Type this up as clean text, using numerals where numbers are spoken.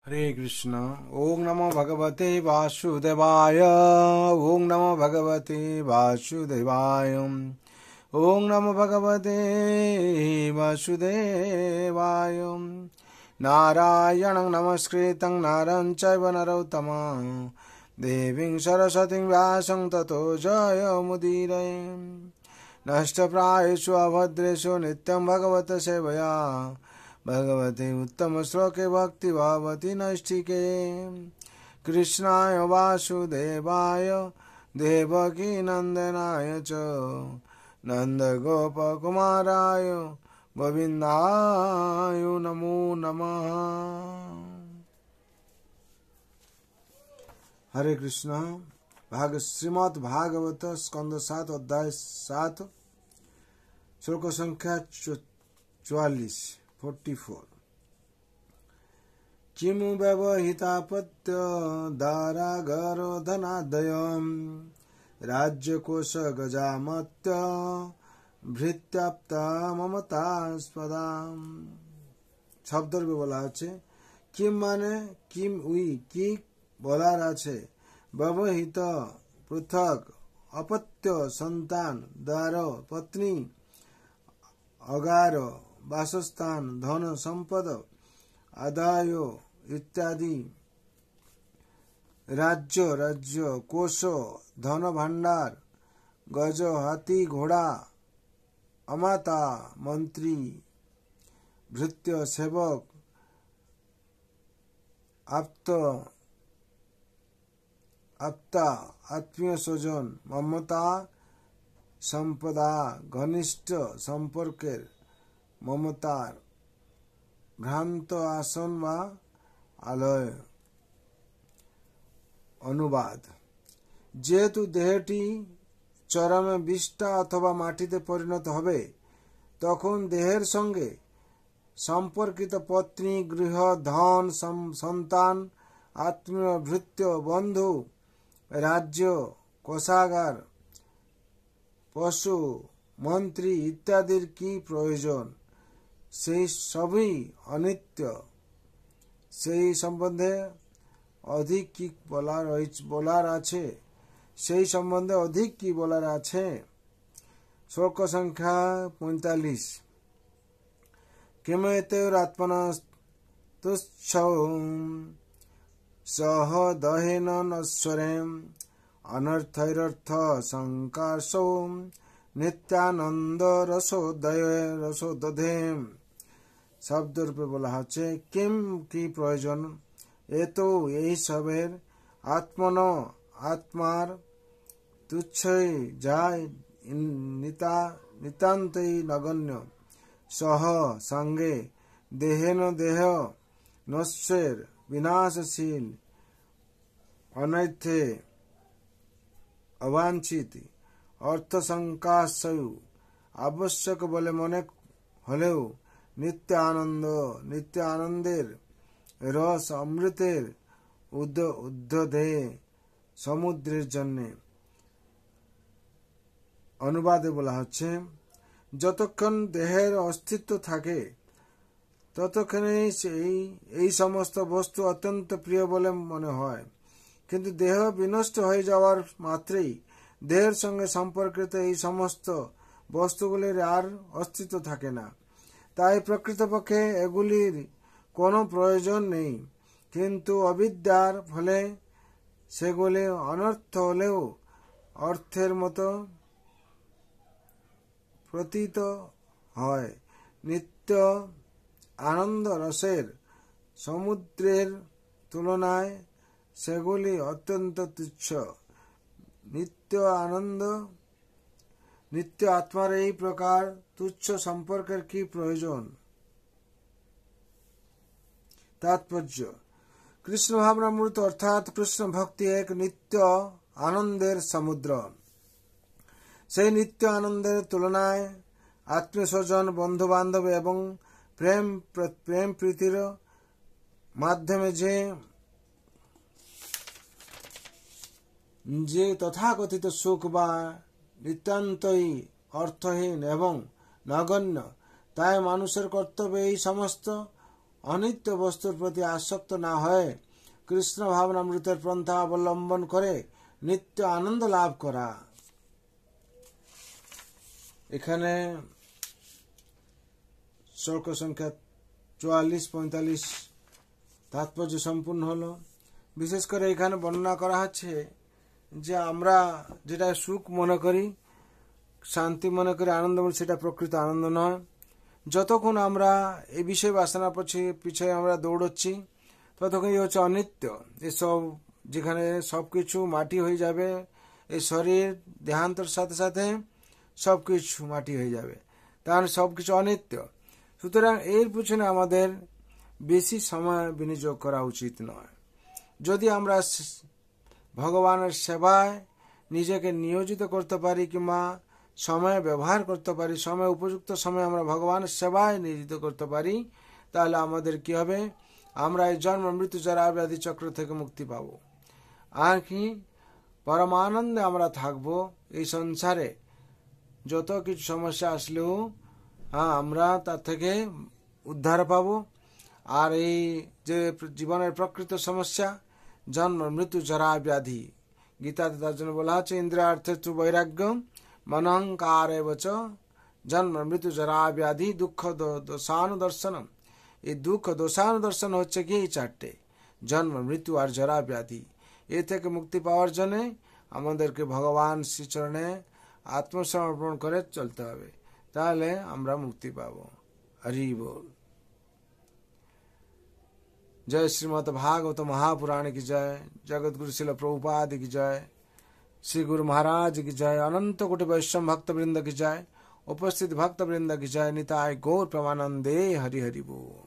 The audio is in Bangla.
हरे कृष्ण। ओम नमो भगवते वासुदेवाय। ओम नमो भगवते वासुदेवाय। ओम नमो भगवते वासुदेवाय। नारायणं नमस्कृतं नरं चैव नरोत्तमं देवीं सरस्वतीं व्यासं ततो जयमुदीरये। नष्टप्रायेषु अभद्रेषु नित्यं भगवत सेवया भगवते उत्तम श्लोके भक्ति भावति नैष्ठिके। कृष्णाय वासुदेवाय देवकी नंदनाय च नंदगोपकुमाराय गोविंदाय नमो नमः। हरे कृष्ण। श्रीमद् भागवत स्कंद 7 अध्याय 7 श्लोक संख्या 44। किमु व्यवहितापत्य दारागारो धनादयम् राज्यकोश गजामत्य भृत्याप्ता ममतास्पदाम। শব্দের বলা আছে কিম মানে কিম উই কি বলার আছে, ব্যবহিত পৃথক, অপত্য সন্তান, দ্বার পত্নী, অগার বাসস্থান, ধন সম্পদ, আদায় ইত্যাদি, রাজ্য রাজ্য, কোষ ধন ভাণ্ডার, গজ হাতি ঘোড়া, অমাতা মন্ত্রী, ভৃত্য সেবক, আপ্তা আত্মীয় স্বজন, মমতা সম্পদা ঘনিষ্ঠ সম্পর্কের, মমতার, ভ্রান্ত আসন বা আলয়। অনুবাদ: যেহেতু দেহটি চরমে বিষ্ঠা অথবা মাটিতে পরিণত হবে, তখন দেহের সঙ্গে সম্পর্কিত পত্নী, গৃহ, ধন, সন্তান, আত্মীয়, ভৃত্য, বন্ধু, রাজ্য, কোষাগার, পশু, মন্ত্রী ইত্যাদির কি প্রয়োজন? সেই সবই অনিত্য। সেই সম্বন্ধে অধিক কি বলার আছে? সেই সম্বন্ধে অধিক কি বলার আছে? শ্লোক সংখ্যা 45। কিমেতৈরাত্মনা তুচ্ছৌ সহ দহেন নশ্বরেম অনর্থৈরর্থ সংকাশৌ নিত্যানন্দ রসোদধেম। শব্দরূপে বলা হচ্ছে কিম কি প্রয়োজন, এতো এই সবের, আত্মন আত্মার, তুচ্ছই যায়, নিতান্তই নগণ্য, সহ সঙ্গে, দেহেন দেহ, নশ্বের বিনাশশীল, অনৈথে অবাঞ্ছিত, অর্থ সংকাশয় আবশ্যক বলে মনে হলেও, নিত্য আনন্দ নিত্য আনন্দের, রস অমৃতের, উদ্ধদে সমুদ্রের জন্যে। অনুবাদে বলা হচ্ছে যতক্ষণ দেহের অস্তিত্ব থাকে ততক্ষণেই এই সমস্ত বস্তু অত্যন্ত প্রিয় বলে মনে হয়, কিন্তু দেহ বিনষ্ট হয়ে যাওয়ার মাত্রেই দেহের সঙ্গে সম্পর্কিত এই সমস্ত বস্তুগুলির আর অস্তিত্ব থাকে না। তাই প্রকৃতপক্ষে এগুলির কোনো প্রয়োজন নেই, কিন্তু অবিদ্যার ফলে সেগুলি অনর্থ হলেও অর্থের মতো প্রতীত হয়। নিত্য আনন্দ রসের সমুদ্রের তুলনায় সেগুলি অত্যন্ত তুচ্ছ। নিত্য আত্মার এই প্রকার তুচ্ছ সম্পর্কের কি প্রয়োজন? তাৎপর্য: কৃষ্ণ ভাবনামৃত অর্থাৎ কৃষ্ণ ভক্তি এক নিত্য আনন্দের সমুদ্র। সেই নিত্য আনন্দের তুলনায় আত্মীয় স্বজন, বন্ধু বান্ধব এবং প্রেম প্রীতির মাধ্যমে যে তথাকথিত সুখ বা নিতান্তই অর্থহীন এবং নগণ্য, তাই মানুষের কর্তব্য এই সমস্ত অনিত্য বস্তুর প্রতি আসক্ত না হয়ে কৃষ্ণ ভাবনামৃতের পন্থা অবলম্বন করে নিত্য আনন্দ লাভ করা। এখানে শ্লোক সংখ্যা 44-45 তাৎপর্য সম্পূর্ণ হলো। বিশেষ করে এখানে বর্ণনা করা হচ্ছে যে আমরা যেটা সুখ মনে করি, শান্তি মনে করি, আনন্দ মনে, সেটা প্রকৃত আনন্দ নয়। যতক্ষণ আমরা এই বিষয় বাসনা পিছিয়ে আমরা দৌড়চ্ছি, ততক্ষণই হচ্ছে অনিত্য। এসব যেখানে সবকিছু মাটি হয়ে যাবে, এই শরীর দেহান্তর সাথে সাথে সবকিছু মাটি হয়ে যাবে, তাহলে সবকিছু অনিত্য। সুতরাং এর পিছনে আমাদের বেশি সময় বিনিয়োগ করা উচিত নয়। যদি আমরা ভগবানের সেবায় নিজেকে নিয়োজিত করতে পারি কিংবা সময় ব্যবহার করতে পারি, সময় উপযুক্ত সময় আমরা ভগবানের সেবায় নিয়োজিত করতে পারি, তাহলে আমাদের কি হবে? আমরা এই জন্ম মৃত্যু জরা ব্যাধি চক্র থেকে মুক্তি পাব, আর কি পরমানন্দে আমরা থাকব। এই সংসারে যত কিছু সমস্যা আসলেও আমরা তার থেকে উদ্ধার পাব। আর এই যে জীবনের প্রকৃত সমস্যা জন্ম মৃত্যু জরা ব্যাধি, গীতাতে তার জন্য বলা হচ্ছে ইন্দ্রিয়ার্থে তু বৈরাগ্য মনহংকার এবচ জন্ম মৃত্যু জরা ব্যাধি দুঃখ দোষানুদর্শনম। এই দুঃখ দোষানুদর্শন হচ্ছে কি এই চারটে, জন্ম মৃত্যু আর জরা ব্যাধি। এ থেকে মুক্তি পাওয়ার জন্য আমাদেরকে ভগবান শ্রীচরণে আত্মসমর্পণ করে চলতে হবে, তাহলে আমরা মুক্তি পাব। হরি বল। जय श्रीमद् भागवत महापुराण की जय, जगत गुरु शिल प्रभुपाद की जय, श्री गुरु महाराज की जय, अनंत कोटि वैष्णव भक्त वृंद की जय, उपस्थित भक्त वृंद की जय। निताय गौर प्रमानंदे। हरि हरि बोल।